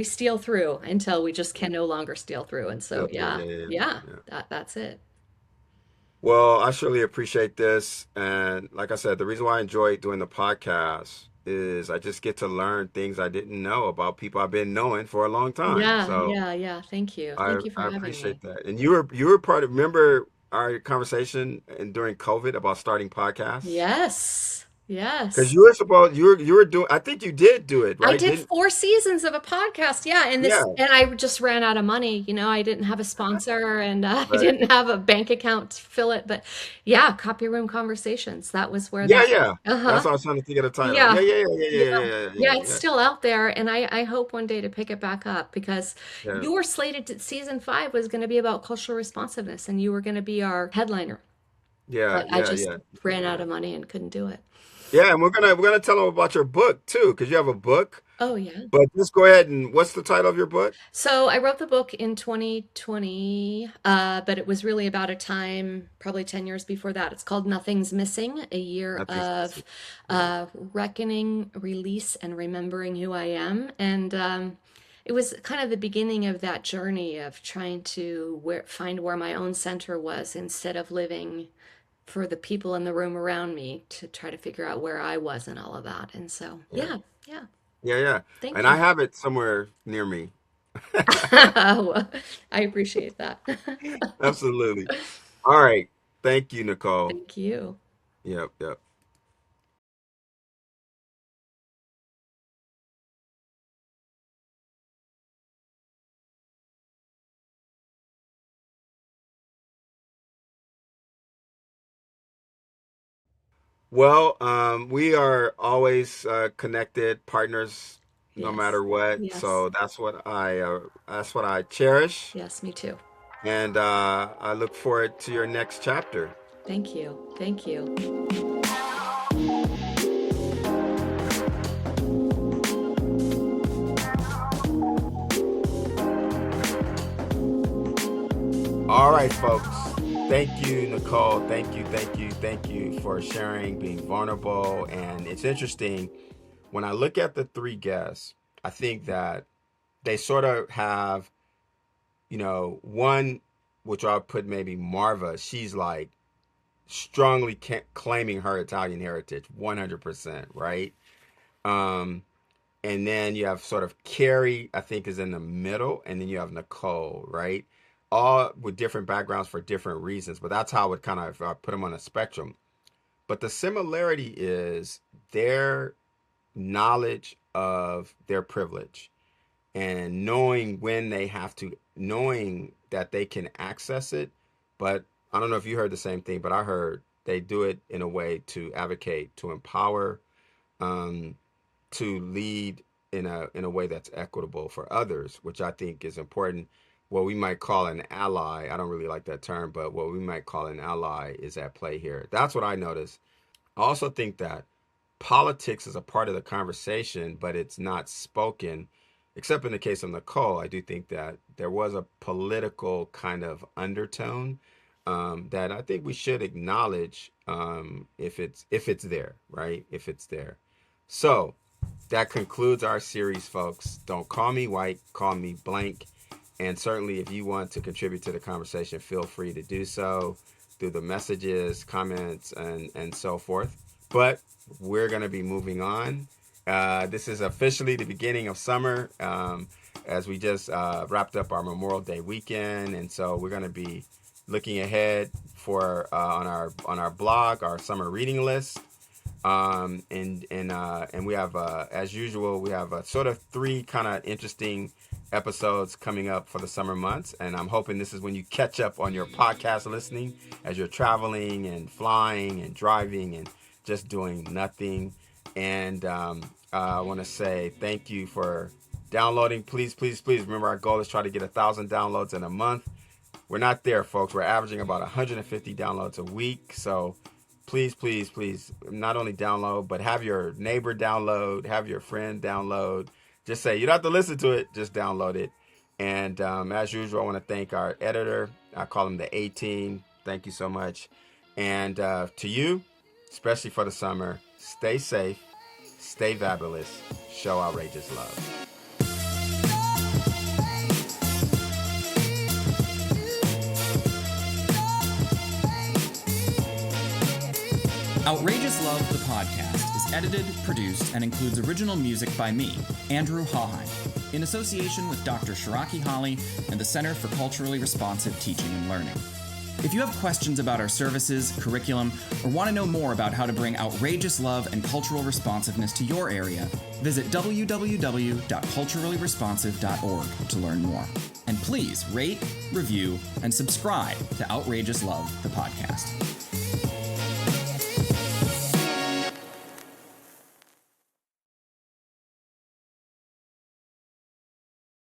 steal through until we just can no longer steal through. And so, Still through, yeah, yeah, yeah, yeah, yeah. that's it. Well, I surely appreciate this. And like I said, the reason why I enjoy doing the podcast is I just get to learn things I didn't know about people I've been knowing for a long time. Yeah, So yeah, yeah. Thank you. I Thank you for I having appreciate me. that. And you were remember our conversation during COVID about starting podcasts? Yes. Yes. Because you were doing, I think you did do it, I right? did Didn't 4 seasons of a podcast. Yeah, Yeah, and I just ran out of money. I didn't have a sponsor, and I right. didn't have a bank account to fill it. But yeah, Copy Room Conversations. That was where Yeah, that. yeah. That's Uh-huh. what I was trying to think of the title. Yeah, Yeah. yeah, yeah, yeah, Yeah. yeah, yeah, yeah, Yeah, yeah, it's yeah. still out there, and I hope one day to pick it back up because Yeah, you were slated to season 5 was going to be about cultural responsiveness, and you were going to be our headliner. yeah, But I yeah, just yeah. ran out of money and couldn't do it. Yeah, and we're gonna tell them about your book too, because you have a book. Oh, yeah. But just go ahead and what's the title of your book? So I wrote the book in 2020, but it was really about a time, probably 10 years before that. It's called Nothing's Missing, a year Nothing's of missing. Yeah. reckoning, release, and remembering who I am. And it was kind of the beginning of that journey of trying to find where my own center was instead of living for the people in the room around me to try to figure out where I was and all of that. And so, Yeah. yeah, yeah. Yeah, yeah. Thank And I you. have it somewhere near me. Well, I appreciate that. Absolutely. All right. Thank you, Nicole. Thank you. Yep, yep. Well, we are always connected partners no Yes. matter what. Yes. So that's what I cherish. Yes, me too. And I look forward to your next chapter. Thank you. Thank you. All right, folks. Thank you, Nicole. Thank you, thank you, thank you for sharing, being vulnerable. And it's interesting when I look at the 3 guests, I think that they sort of have, one, which I'll put maybe Marva, she's like strongly claiming her Italian heritage, 100%, right? Um, and then you have sort of Carrie, I think, is in the middle, and then you have Nicole, right? All with different backgrounds for different reasons, but that's how I would kind of put them on a spectrum. But the similarity is their knowledge of their privilege and knowing that they can access it. But I don't know if you heard the same thing, but I heard they do it in a way to advocate, to empower, um, to lead in a way that's equitable for others, which I think is important. What we might call an ally, I don't really like that term, but what we might call an ally is at play here. That's what I noticed. I also think that politics is a part of the conversation, but it's not spoken. Except in the case of Nicole, I do think that there was a political kind of undertone that I think we should acknowledge if it's there, right? If it's there. So that concludes our series, folks. Don't call me white, call me blank. And certainly, if you want to contribute to the conversation, feel free to do so through the messages, comments, and so forth. But we're going to be moving on. This is officially the beginning of summer, as we just wrapped up our Memorial Day weekend, and so we're going to be looking ahead for on our blog, our summer reading list. And we have as usual, we have sort of 3 kind of interesting episodes coming up for the summer months, and I'm hoping this is when you catch up on your podcast listening as you're traveling and flying and driving and just doing nothing. And I want to say thank you for downloading. Please, please, please remember our goal is try to get 1,000 downloads in a month. We're not there, folks. We're averaging about 150 downloads a week. So please, please, please, not only download, but have your neighbor download, have your friend download. Just say, you don't have to listen to it, just download it. And as usual, I want to thank our editor. I call him the A-Team. Thank you so much. And to you, especially for the summer, stay safe, stay fabulous, show outrageous love. Outrageous Love, the podcast, is edited, produced, and includes original music by me, Andrew Hawheim, in association with Dr. Shiraki Holly and the Center for Culturally Responsive Teaching and Learning. If you have questions about our services, curriculum, or want to know more about how to bring outrageous love and cultural responsiveness to your area, visit www.culturallyresponsive.org to learn more. And please rate, review, and subscribe to Outrageous Love, the podcast.